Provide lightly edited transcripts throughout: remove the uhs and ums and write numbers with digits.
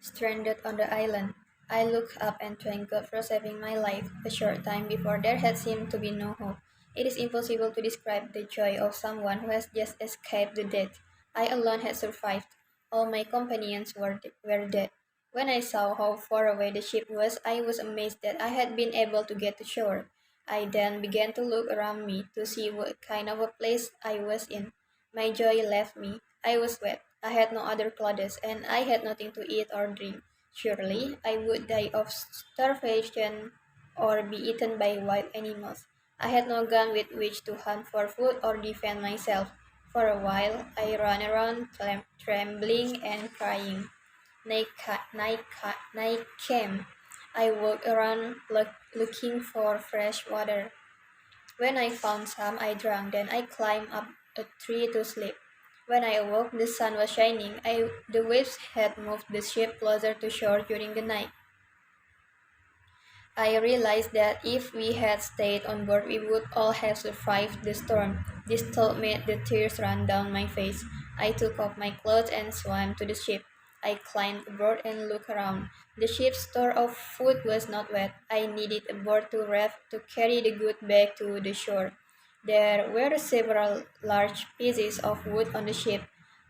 stranded on the island. I looked up and thanked God for saving my life. A short time before there had seemed to be no hope. It is impossible to describe the joy of someone who has just escaped the death. I alone had survived. All my companions were dead. When I saw how far away the ship was, I was amazed that I had been able to get to shore. I then began to look around me to see what kind of a place I was in. My joy left me. I was wet. I had no other clothes, and I had nothing to eat or drink. Surely I would die of starvation or be eaten by wild animals. I had no gun with which to hunt for food or defend myself. For a while, I ran around trembling and crying. Night came. I walked around looking for fresh water. When I found some, I drank. Then I climbed up a tree to sleep. When I awoke, the sun was shining. The waves had moved the ship closer to shore during the night. I realized that if we had stayed on board, we would all have survived the storm. This thought made the tears run down my face. I took off my clothes and swam to the ship. I climbed aboard and looked around. The ship's store of food was not wet. I needed a board to raft to carry the goods back to the shore. There were several large pieces of wood on the ship.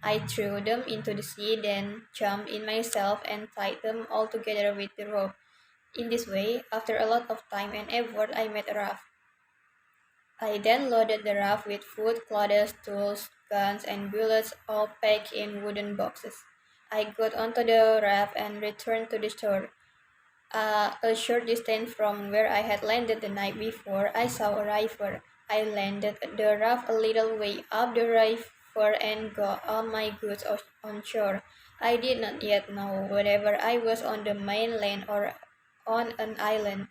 I threw them into the sea, then jumped in myself and tied them all together with the rope. In this way, after a lot of time and effort, I made a raft. I then loaded the raft with food, clothes, tools, guns, and bullets, all packed in wooden boxes. I got onto the raft and returned to the shore. A short distance from where I had landed the night before, I saw a river. I landed the raft a little way up the river and got all my goods on shore. I did not yet know whether I was on the mainland or on an island.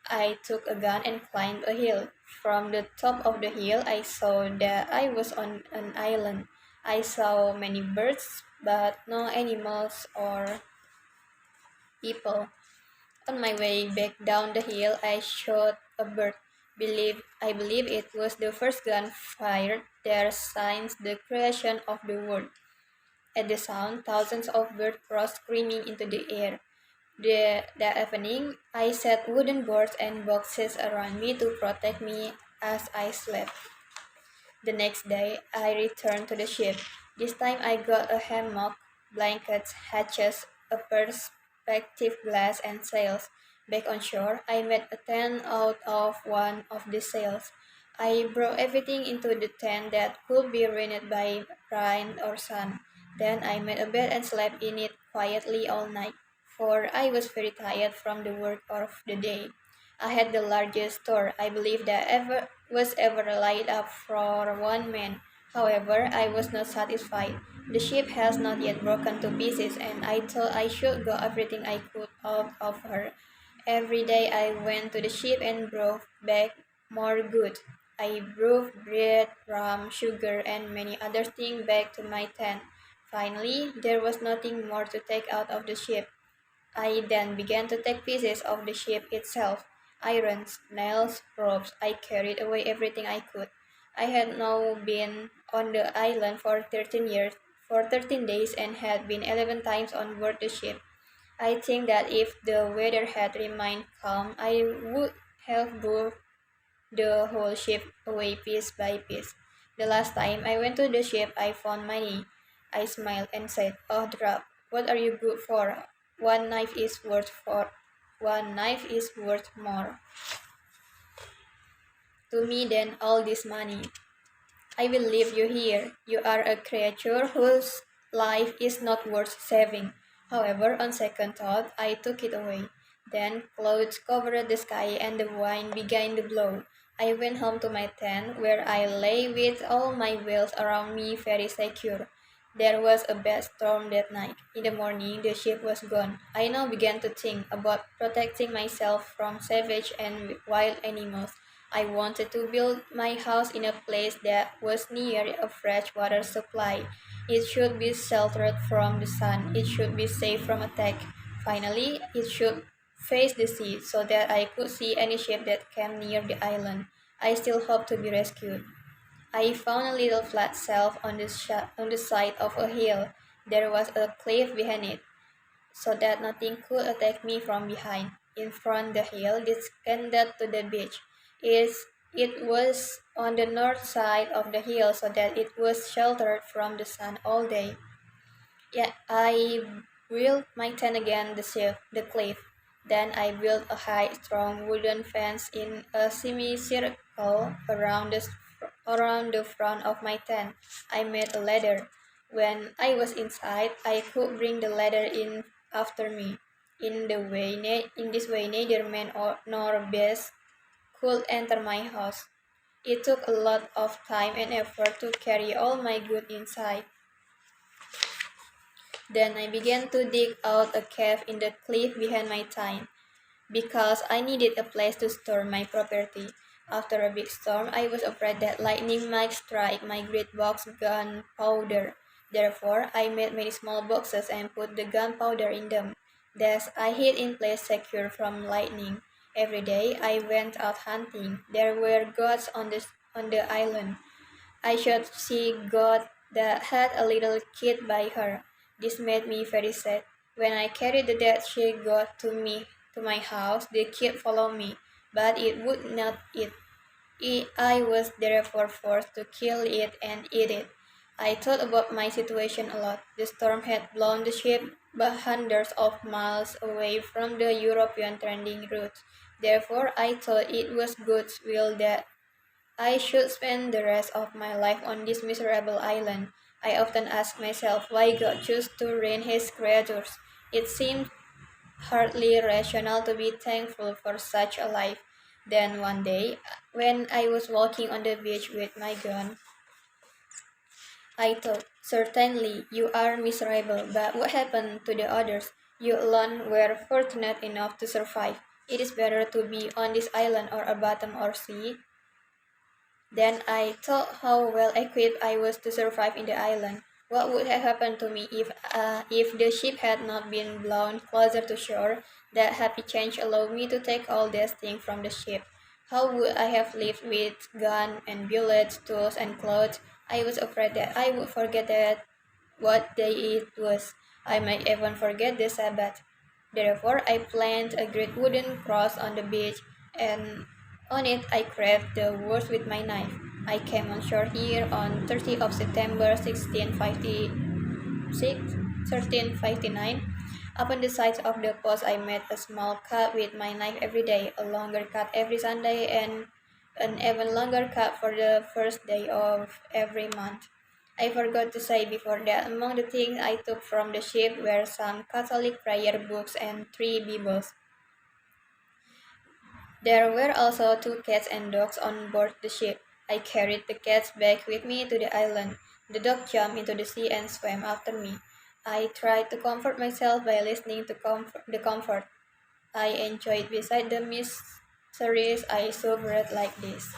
I took a gun and climbed a hill. From the top of the hill, I saw that I was on an island. I saw many birds, but no animals or people. On my way back down the hill, I shot a bird. I believe it was the first gun fired there since the creation of the world. At the sound, thousands of birds rose screaming into the air. That evening, I set wooden boards and boxes around me to protect me as I slept. The next day, I returned to the ship. This time, I got a hammock, blankets, hatches, a perspective glass, and sails. Back on shore, I made a tent out of one of the sails. I brought everything into the tent that could be ruined by rain or sun. Then I made a bed and slept in it quietly all night, for I was very tired from the work of the day. I had the largest store I believe that ever laid up for one man. However, I was not satisfied. The ship has not yet broken to pieces, and I thought I should get everything I could out of her. Every day I went to the ship and brought back more goods. I brought bread, rum, sugar, and many other things back to my tent. Finally, there was nothing more to take out of the ship. I then began to take pieces of the ship itself, irons, nails, ropes. I carried away everything I could. I had now been on the island for 13 years, for 13 days, and had been 11 times on board the ship. I think that if the weather had remained calm, I would have brought the whole ship away piece by piece. The last time I went to the ship, I found money. I smiled and said, "Oh, Drab, what are you good for? One knife is worth more to me than all this money. I will leave you here. You are a creature whose life is not worth saving." However, on second thought, I took it away. Then clouds covered the sky and the wind began to blow. I went home to my tent, where I lay with all my bells around me very secure. There was a bad storm that night. In the morning, the ship was gone. I now began to think about protecting myself from savage and wild animals. I wanted to build my house in a place that was near a fresh water supply. It should be sheltered from the sun. It should be safe from attack. Finally, it should face the sea so that I could see any ship that came near the island. I still hoped to be rescued. I found a little flat shelf on the side of a hill. There was a cliff behind it. so that nothing could attack me from behind. In front the hill descended to the beach. It was on the north side of the hill so that it was sheltered from the sun all day. Yeah, I built my tent against the cliff. Then I built a high, strong wooden fence in a semicircle around the front of my tent. I made a ladder. When I was inside, I could bring the ladder in after me. In this way, neither man nor beast could enter my house. It took a lot of time and effort to carry all my goods inside. Then I began to dig out a cave in the cliff behind my tent, because I needed a place to store my property. After a big storm, I was afraid that lightning might strike my great box gunpowder. Therefore, I made many small boxes and put the gunpowder in them. Thus, I hid in place secure from lightning. Every day, I went out hunting. There were goats on the island. I should see God that had a little kid by her. This made me very sad. When I carried the dead she got to my house, the kid followed me, but it would not eat. I was therefore forced to kill it and eat it. I thought about my situation a lot. The storm had blown the ship hundreds of miles away from the European trading route. Therefore, I thought it was God's will that I should spend the rest of my life on this miserable island. I often ask myself why God chose to ruin his creatures. It seems hardly rational to be thankful for such a life. Then one day, when I was walking on the beach with my gun, I thought, certainly you are miserable, but what happened to the others? You alone were fortunate enough to survive. It is better to be on this island or a bottom or sea. Then I thought how well equipped I was to survive in the island. What would have happened to me if the ship had not been blown closer to shore? That happy change allowed me to take all these things from the ship. How would I have lived with gun and bullets, tools and clothes? I was afraid that I would forget that what day it was. I might even forget the Sabbath. Therefore, I planted a great wooden cross on the beach, and on it I carved the words with my knife. I came on shore here on 30th of September 1359. Upon the side of the post, I made a small cut with my knife every day, a longer cut every Sunday, and an even longer cut for the first day of every month. I forgot to say before that among the things I took from the ship were some Catholic prayer books and 3 Bibles. There were also 2 cats and dogs on board the ship. I carried the cats back with me to the island. The dog jumped into the sea and swam after me. I tried to comfort myself by listening to the comfort I enjoyed beside the miseries I suffered like this.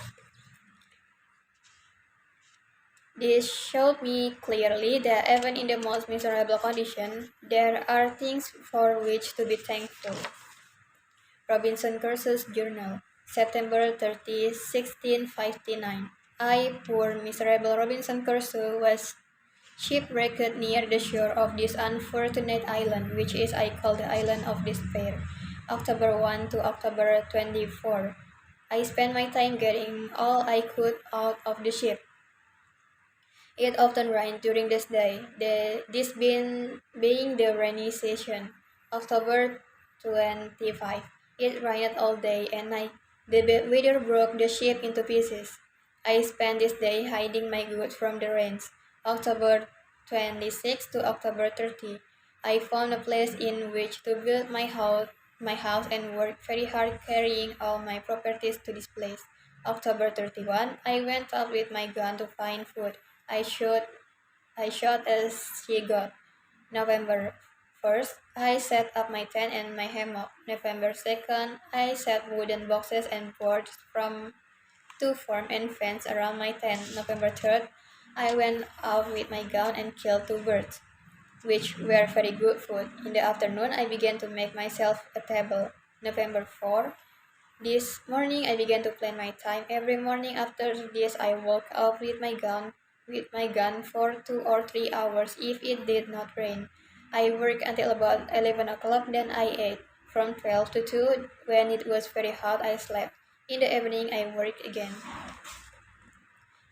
This showed me clearly that even in the most miserable condition, there are things for which to be thankful. Robinson Crusoe's Journal, September 30, 1659. I, poor miserable Robinson Crusoe, was shipwrecked near the shore of this unfortunate island, which is I call the Island of Despair, October 1 to October 24. I spent my time getting all I could out of the ship. It often rained during this day, this being the rainy season, October 25. It rained all day and night. The weather broke the ship into pieces. I spent this day hiding my goods from the rains, October 26 to October 30. I found a place in which to build my house and worked very hard carrying all my properties to this place. October 31, I went out with my gun to find food. I shot I shot as she got. November 1st, I set up my tent and my hammock. November 2nd, I set wooden boxes and boards to form a fence around my tent. November 3rd, I went out with my gun and killed 2 birds, which were very good food. In the afternoon, I began to make myself a table. November 4th, this morning I began to plan my time. Every morning after this I walk out with my gun for 2 or 3 hours if it did not rain. I worked until about 11 o'clock, then I ate. From 12 to 2, when it was very hot, I slept. In the evening, I worked again.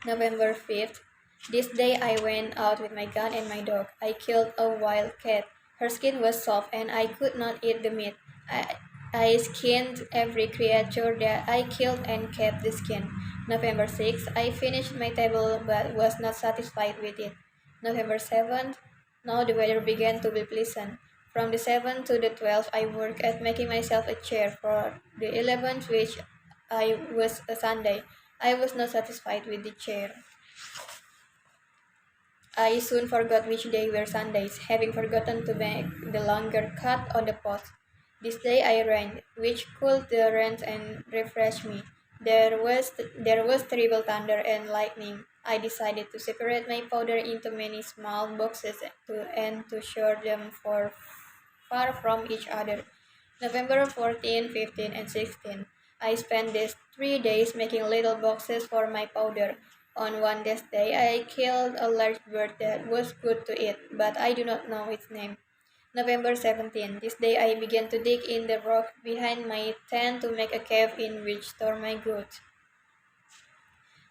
November 5th. This day I went out with my gun and my dog. I killed a wild cat. Her skin was soft and I could not eat the meat. I skinned every creature that I killed and kept the skin. November 6th. I finished my table but was not satisfied with it. November 7th. Now the weather began to be pleasant. From the 7th to the 12th, I worked at making myself a chair. For the 11th, which I was a Sunday, I was not satisfied with the chair. I soon forgot which day were Sundays, having forgotten to make the longer cut on the post. This day I ran, which cooled the rain and refreshed me. There was terrible thunder and lightning. I decided to separate my powder into many small boxes and to store them far from each other. November 14, 15, and 16. I spent these 3 days making little boxes for my powder. On one this day, I killed a large bird that was good to eat, but I do not know its name. November 17. This day I began to dig in the rock behind my tent to make a cave in which store my goods.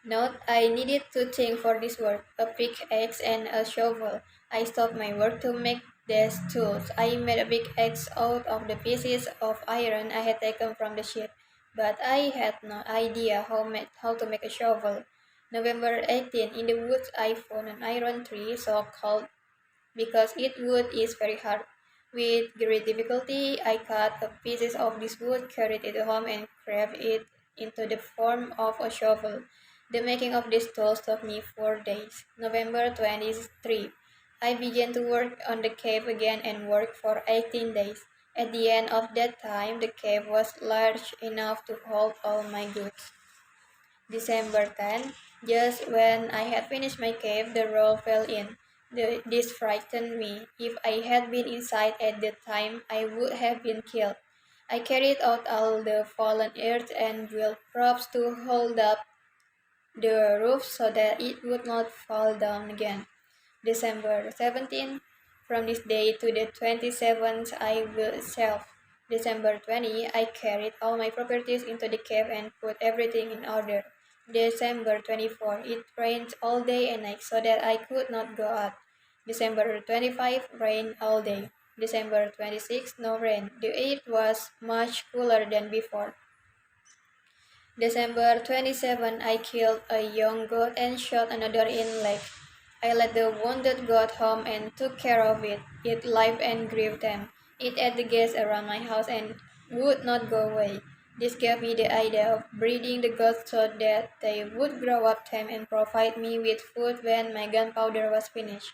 Note, I needed two things for this work, a pickaxe and a shovel. I stopped my work to make these tools. I made a pickaxe out of the pieces of iron I had taken from the ship, but I had no idea how to make a shovel. November 18. In the woods I found an iron tree, so called because its wood is very hard. With great difficulty, I cut the pieces of this wood, carried it home, and carved it into the form of a shovel. The making of this tool took me 4 days. November 23. I began to work on the cave again and worked for 18 days. At the end of that time, the cave was large enough to hold all my goods. December 10. Just when I had finished my cave, the roll fell in. This frightened me. If I had been inside at that time, I would have been killed. I carried out all the fallen earth and built props to hold up the roof so that it would not fall down again. December 17. From this day to the 27th, I built a shelf. December 20, I carried all my properties into the cave and put everything in order. December 24, it rained all day and night so that I could not go out. December 25, rain all day. December 26, no rain. The air was much cooler than before. December 27, I killed a young goat and shot another in leg. I led the wounded goat home and took care of it. It lived and grew them. It ate the grass around my house and would not go away. This gave me the idea of breeding the goats so that they would grow up tame and provide me with food when my gunpowder was finished.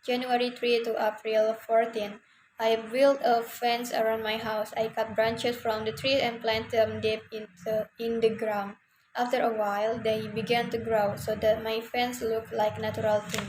January 3 to April 14. I built a fence around my house. I cut branches from the tree and planted them deep in the ground. After a while, they began to grow so that my fence looked like natural thing.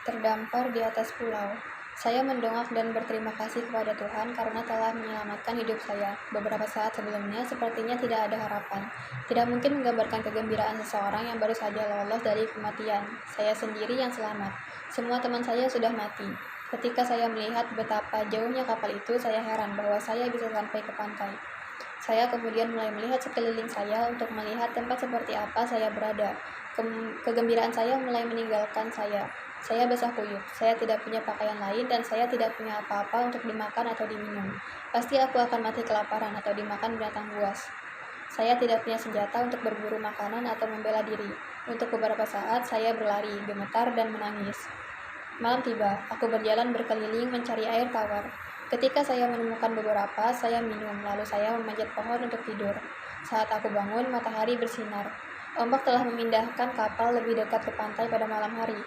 Terdampar di atas pulau. Saya mendongak dan berterima kasih kepada Tuhan karena telah menyelamatkan hidup saya. Beberapa saat sebelumnya, sepertinya tidak ada harapan. Tidak mungkin menggambarkan kegembiraan seseorang yang baru saja lolos dari kematian. Saya sendiri yang selamat. Semua teman saya sudah mati. Ketika saya melihat betapa jauhnya kapal itu, saya heran bahwa saya bisa sampai ke pantai. Saya kemudian mulai melihat sekeliling saya untuk melihat tempat seperti apa saya berada. Kegembiraan saya mulai meninggalkan saya. Saya basah kuyup, saya tidak punya pakaian lain, dan saya tidak punya apa-apa untuk dimakan atau diminum. Pasti aku akan mati kelaparan atau dimakan binatang buas. Saya tidak punya senjata untuk berburu makanan atau membela diri. Untuk beberapa saat, saya berlari, gemetar, dan menangis. Malam tiba, aku berjalan berkeliling mencari air tawar. Ketika saya menemukan beberapa, saya minum, lalu saya memanjat pohon untuk tidur. Saat aku bangun, matahari bersinar. Ombak telah memindahkan kapal lebih dekat ke pantai pada malam hari.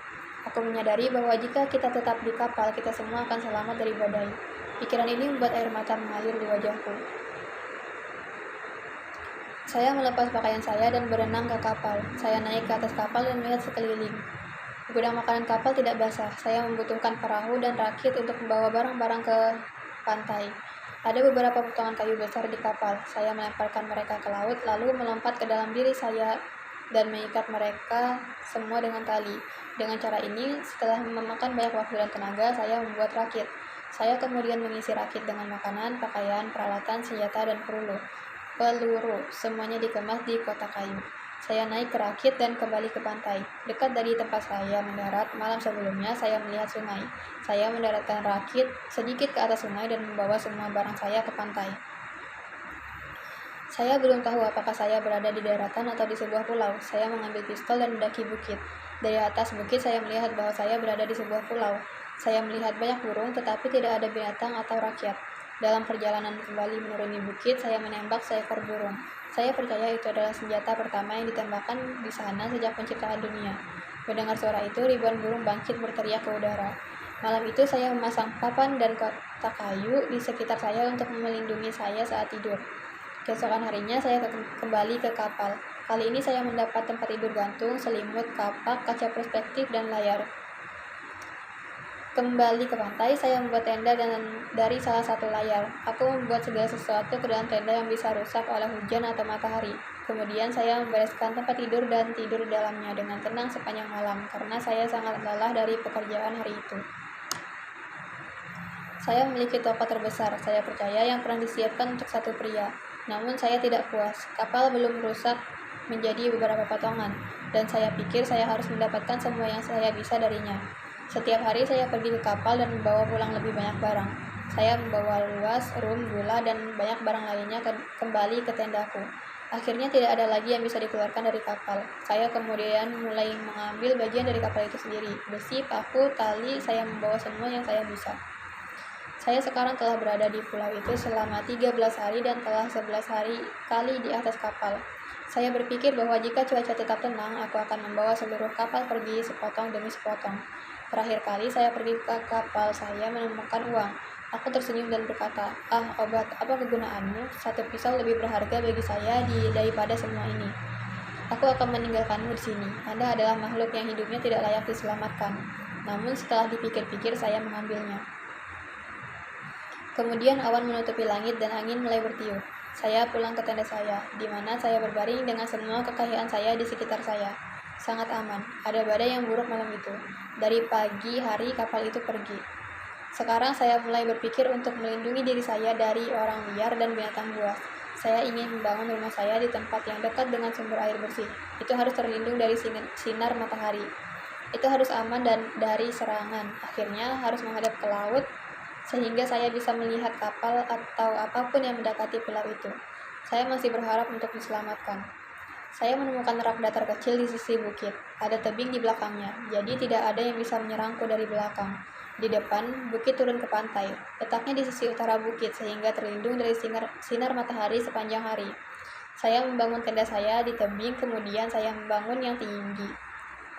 Aku menyadari bahwa jika kita tetap di kapal, kita semua akan selamat dari badai. Pikiran ini membuat air mata mengalir di wajahku. Saya melepas pakaian saya dan berenang ke kapal. Saya naik ke atas kapal dan melihat sekeliling. Gudang makanan kapal tidak basah. Saya membutuhkan perahu dan rakit untuk membawa barang-barang ke pantai. Ada beberapa potongan kayu besar di kapal. Saya melemparkan mereka ke laut, lalu melompat ke dalam diri saya dan mengikat mereka semua dengan tali. Dengan cara ini, setelah memakan banyak waktu dan tenaga, saya membuat rakit. Saya kemudian mengisi rakit dengan makanan, pakaian, peralatan, senjata, dan peluru. Semuanya dikemas di kotak kayu. Saya naik ke rakit dan kembali ke pantai. Dekat dari tempat saya mendarat malam sebelumnya, saya melihat sungai. Saya mendaratkan rakit sedikit ke atas sungai dan membawa semua barang saya ke pantai. Saya belum tahu apakah saya berada di daratan atau di sebuah pulau. Saya mengambil pistol dan mendaki bukit. Dari atas bukit saya melihat bahwa saya berada di sebuah pulau. Saya melihat banyak burung tetapi tidak ada binatang atau rakyat. Dalam perjalanan kembali menuruni bukit, saya menembak seekor burung. Saya percaya itu adalah senjata pertama yang ditembakkan di sana sejak penciptaan dunia. Mendengar suara itu, ribuan burung bangkit berteriak ke udara. Malam itu saya memasang papan dan kotak kayu di sekitar saya untuk melindungi saya saat tidur. Keesokan harinya saya kembali ke kapal. Kali ini saya mendapat tempat tidur gantung, selimut, kapak, kaca perspektif, dan layar. Kembali ke pantai, saya membuat tenda dari salah satu layar. Aku membuat segala sesuatu ke dalam tenda yang bisa rusak oleh hujan atau matahari. Kemudian saya membereskan tempat tidur dan tidur di dalamnya dengan tenang sepanjang malam, karena saya sangat lelah dari pekerjaan hari itu. Saya memiliki toko terbesar, saya percaya, yang pernah disiapkan untuk satu pria. Namun saya tidak puas. Kapal belum rusak menjadi beberapa potongan, dan saya pikir saya harus mendapatkan semua yang saya bisa darinya. Setiap hari saya pergi ke kapal dan membawa pulang lebih banyak barang. Saya membawa luas, rum, gula, dan banyak barang lainnya kembali ke tendaku. Akhirnya tidak ada lagi yang bisa dikeluarkan dari kapal. Saya kemudian mulai mengambil bagian dari kapal itu sendiri. Besi, paku, tali, saya membawa semua yang saya bisa. Saya sekarang telah berada di pulau itu selama 13 hari dan telah 11 hari kali di atas kapal. Saya berpikir bahwa jika cuaca tetap tenang, aku akan membawa seluruh kapal pergi sepotong demi sepotong. Terakhir kali saya pergi ke kapal, saya menemukan uang. Aku tersenyum dan berkata, obat, apa kegunaanmu? Satu pisau lebih berharga bagi saya daripada semua ini. Aku akan meninggalkanmu di sini. Anda adalah makhluk yang hidupnya tidak layak diselamatkan. Namun setelah dipikir-pikir, saya mengambilnya. Kemudian awan menutupi langit dan angin mulai bertiup. Saya pulang ke tenda saya, di mana saya berbaring dengan semua kekayaan saya di sekitar saya. Sangat aman. Ada badai yang buruk malam itu. Dari pagi hari kapal itu pergi. Sekarang saya mulai berpikir untuk melindungi diri saya dari orang liar dan binatang buas. Saya ingin membangun rumah saya di tempat yang dekat dengan sumber air bersih. Itu harus terlindung dari sinar matahari. Itu harus aman dan dari serangan. Akhirnya harus menghadap ke laut sehingga saya bisa melihat kapal atau apapun yang mendekati pulau itu. Saya masih berharap untuk diselamatkan. Saya menemukan rak datar kecil di sisi bukit. Ada tebing di belakangnya, jadi tidak ada yang bisa menyerangku dari belakang. Di depan, bukit turun ke pantai. Letaknya di sisi utara bukit, sehingga terlindung dari sinar matahari sepanjang hari. Saya membangun tenda saya di tebing, kemudian saya membangun yang tinggi,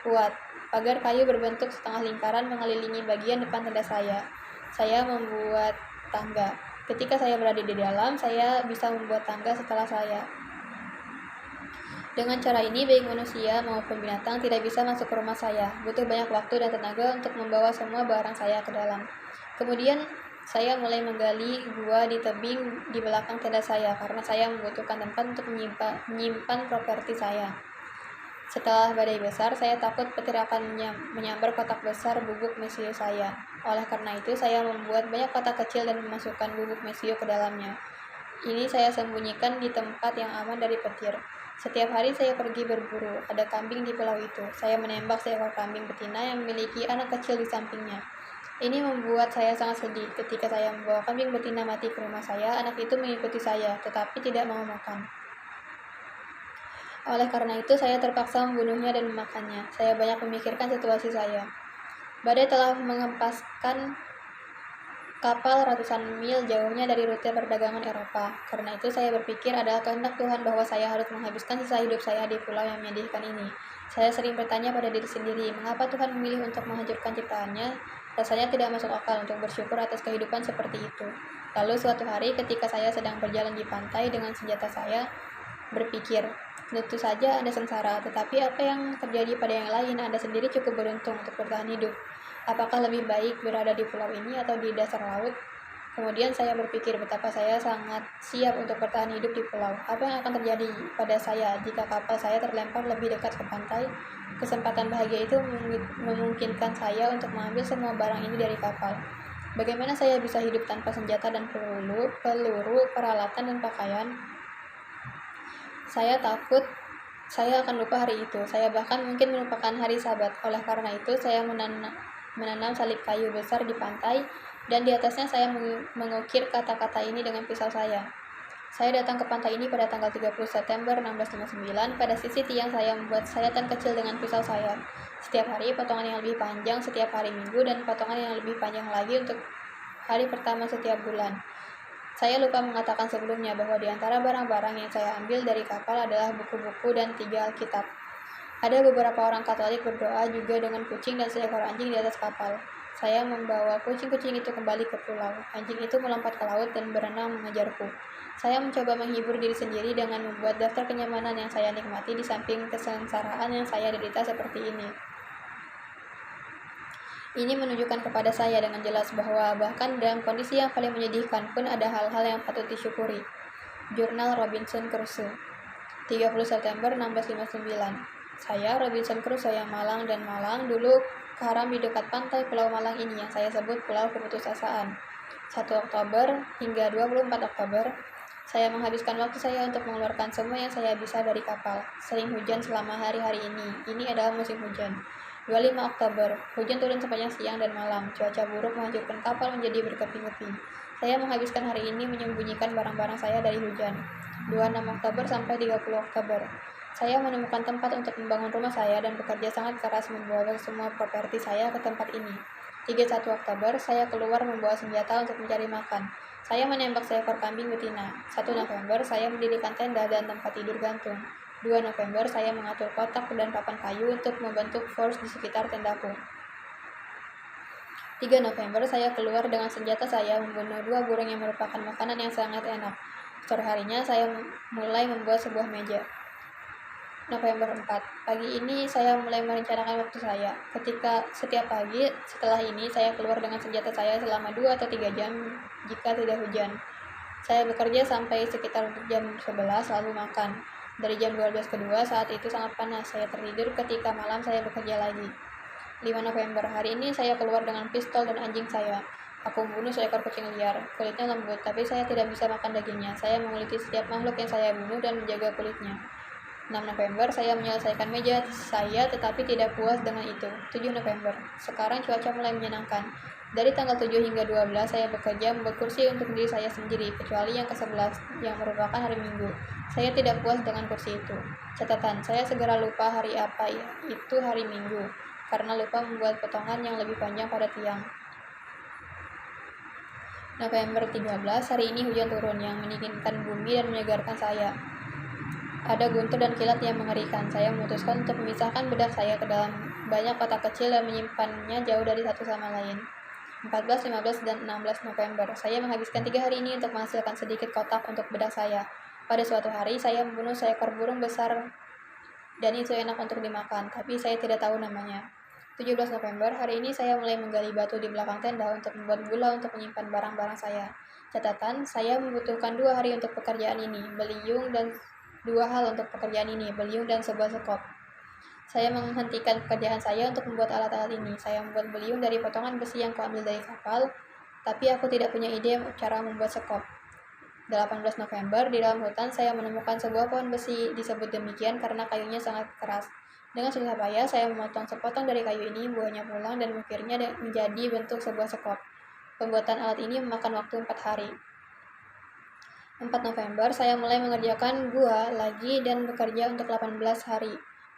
kuat. Pagar kayu berbentuk setengah lingkaran mengelilingi bagian depan tenda saya. Saya membuat tangga. Ketika saya berada di dalam, saya bisa membuat tangga setelah saya. Dengan cara ini, baik manusia maupun binatang tidak bisa masuk ke rumah saya. Butuh banyak waktu dan tenaga untuk membawa semua barang saya ke dalam. Kemudian, saya mulai menggali gua di tebing di belakang tenda saya, karena saya membutuhkan tempat untuk menyimpan properti saya. Setelah badai besar, saya takut petir akan menyambar kotak besar bubuk mesio saya. Oleh karena itu, saya membuat banyak kotak kecil dan memasukkan bubuk mesio ke dalamnya. Ini saya sembunyikan di tempat yang aman dari petir. Setiap hari saya pergi berburu. Ada kambing di pulau itu. Saya menembak seekor kambing betina yang memiliki anak kecil di sampingnya. Ini membuat saya sangat sedih. Ketika saya membawa kambing betina mati ke rumah saya, anak itu mengikuti saya, tetapi tidak mau makan. Oleh karena itu, saya terpaksa membunuhnya dan memakannya. Saya banyak memikirkan situasi saya. Badai telah mengempaskan kapal ratusan mil jauhnya dari rute perdagangan Eropa. Karena itu saya berpikir adalah kehendak Tuhan bahwa saya harus menghabiskan sisa hidup saya di pulau yang menyedihkan ini. Saya sering bertanya pada diri sendiri, mengapa Tuhan memilih untuk menghancurkan ciptaannya? Rasanya tidak masuk akal untuk bersyukur atas kehidupan seperti itu. Lalu suatu hari ketika saya sedang berjalan di pantai dengan senjata saya, berpikir, tentu saja Anda sengsara, tetapi apa yang terjadi pada yang lain, Anda sendiri cukup beruntung untuk bertahan hidup. Apakah lebih baik berada di pulau ini atau di dasar laut? Kemudian saya berpikir betapa saya sangat siap untuk bertahan hidup di pulau. Apa yang akan terjadi pada saya jika kapal saya terlempar lebih dekat ke pantai? Kesempatan bahagia itu memungkinkan saya untuk mengambil semua barang ini dari kapal. Bagaimana saya bisa hidup tanpa senjata dan peluru, peralatan dan pakaian? Saya takut saya akan lupa hari itu. Saya bahkan mungkin melupakan hari Sabat. Oleh karena itu, saya menanam salib kayu besar di pantai, dan di atasnya saya mengukir kata-kata ini dengan pisau saya. Saya datang ke pantai ini pada tanggal 30 September 1659. Pada sisi tiang saya membuat sayatan kecil dengan pisau saya. Setiap hari potongan yang lebih panjang setiap hari Minggu, dan potongan yang lebih panjang lagi untuk hari pertama setiap bulan. Saya lupa mengatakan sebelumnya bahwa di antara barang-barang yang saya ambil dari kapal adalah buku-buku dan 3 Alkitab. Ada beberapa orang Katolik berdoa juga dengan kucing dan seekor anjing di atas kapal. Saya membawa kucing-kucing itu kembali ke pulau. Anjing itu melompat ke laut dan berenang mengejarku. Saya mencoba menghibur diri sendiri dengan membuat daftar kenyamanan yang saya nikmati di samping kesengsaraan yang saya derita seperti ini. Ini menunjukkan kepada saya dengan jelas bahwa bahkan dalam kondisi yang paling menyedihkan pun ada hal-hal yang patut disyukuri. Jurnal Robinson Crusoe, 30 September 1659. Saya, Robinson Crusoe yang malang dan malang, dulu karam di dekat pantai Pulau Malang ini yang saya sebut Pulau Keputusasaan. 1 Oktober hingga 24 Oktober, saya menghabiskan waktu saya untuk mengeluarkan semua yang saya bisa dari kapal. Sering hujan selama hari-hari ini. Ini adalah musim hujan. 25 Oktober, hujan turun sepanjang siang dan malam. Cuaca buruk menghancurkan kapal menjadi berkeping-keping. Saya menghabiskan hari ini menyembunyikan barang-barang saya dari hujan. 26 Oktober sampai 30 Oktober. Saya menemukan tempat untuk membangun rumah saya dan bekerja sangat keras membawa semua properti saya ke tempat ini. 31 Oktober, saya keluar membawa senjata untuk mencari makan. Saya menembak seekor kambing betina. 1 November, saya mendirikan tenda dan tempat tidur gantung. 2 November, saya mengatur kotak dan papan kayu untuk membentuk force di sekitar tendaku. 3 November, saya keluar dengan senjata saya membunuh 2 burung yang merupakan makanan yang sangat enak. Sore harinya, saya mulai membuat sebuah meja. November 4. Pagi ini saya mulai merencanakan waktu saya. Setiap pagi setelah ini, saya keluar dengan senjata saya selama 2 atau 3 jam jika tidak hujan. Saya bekerja sampai sekitar jam 11 lalu makan. Dari jam 12 kedua, saat itu sangat panas. Saya tertidur ketika malam saya bekerja lagi. 5 November, hari ini saya keluar dengan pistol dan anjing saya. Aku membunuh seekor kucing liar. Kulitnya lembut, tapi saya tidak bisa makan dagingnya. Saya menguliti setiap makhluk yang saya bunuh dan menjaga kulitnya. 6 November, saya menyelesaikan meja saya tetapi tidak puas dengan itu. 7 November, sekarang cuaca mulai menyenangkan. Dari tanggal 7 hingga 12, saya bekerja membuat kursi untuk diri saya sendiri, kecuali yang ke-11, yang merupakan hari Minggu. Saya tidak puas dengan kursi itu. Catatan, saya segera lupa hari apa itu hari Minggu, karena lupa membuat potongan yang lebih panjang pada tiang. November 13, hari ini hujan turun yang mendinginkan bumi dan menyegarkan saya. Ada guntur dan kilat yang mengerikan. Saya memutuskan untuk memisahkan bedak saya ke dalam banyak kotak kecil dan menyimpannya jauh dari satu sama lain. 14, 15, dan 16 November. Saya menghabiskan 3 hari ini untuk menghasilkan sedikit kotak untuk bedak saya. Pada suatu hari, saya membunuh seekor burung besar dan itu enak untuk dimakan, tapi saya tidak tahu namanya. 17 November, hari ini saya mulai menggali batu di belakang tenda untuk membuat gula untuk menyimpan barang-barang saya. Catatan, saya membutuhkan 2 hari untuk pekerjaan ini, beliung dan 2 hal untuk pekerjaan ini, beliung dan sebuah sekop. Saya menghentikan pekerjaan saya untuk membuat alat-alat ini. Saya membuat beliung dari potongan besi yang kuambil dari kapal, tapi aku tidak punya ide cara membuat sekop. 18 November, di dalam hutan saya menemukan sebuah pohon besi. Disebut demikian karena kayunya sangat keras. Dengan susah payah, saya memotong sepotong dari kayu ini, buahnya pulang, dan mengukirnya menjadi bentuk sebuah sekop. Pembuatan alat ini memakan waktu 4 hari. 4 November, saya mulai mengerjakan gua lagi dan bekerja untuk 18 hari.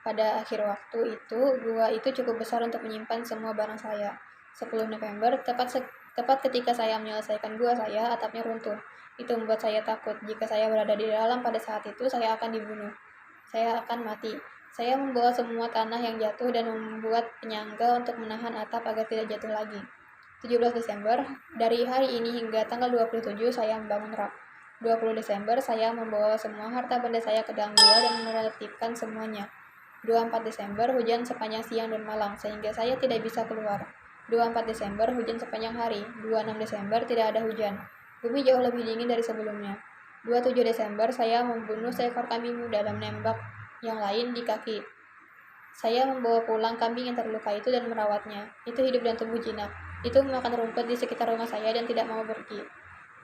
Pada akhir waktu itu, gua itu cukup besar untuk menyimpan semua barang saya. 10 November, tepat ketika saya menyelesaikan gua saya, atapnya runtuh. Itu membuat saya takut. Jika saya berada di dalam pada saat itu, saya akan dibunuh. Saya akan mati. Saya membawa semua tanah yang jatuh dan membuat penyangga untuk menahan atap agar tidak jatuh lagi. 17 Desember, dari hari ini hingga tanggal 27, saya membangun rak. 20 Desember, saya membawa semua harta benda saya ke dalam gua dan menertibkan semuanya. 24 Desember, hujan sepanjang siang dan malam, sehingga saya tidak bisa keluar. 24 Desember hujan sepanjang hari. 26 Desember tidak ada hujan. Bumi jauh lebih dingin dari sebelumnya. 27 Desember saya membunuh seekor kambing muda dan menembak yang lain di kaki. Saya membawa pulang kambing yang terluka itu dan merawatnya. Itu hidup dan tumbuh jinak. Itu memakan rumput di sekitar rumah saya dan tidak mau pergi.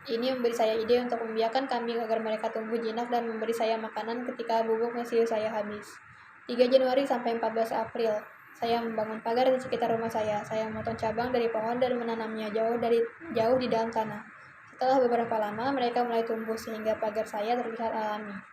Ini memberi saya ide untuk membiarkan kambing agar mereka tumbuh jinak dan memberi saya makanan ketika bubuk mesiu saya habis. 3 Januari sampai 14 April. Saya membangun pagar di sekitar rumah saya. Saya memotong cabang dari pohon dan menanamnya jauh di dalam tanah. Setelah beberapa lama, mereka mulai tumbuh sehingga pagar saya terlihat alami.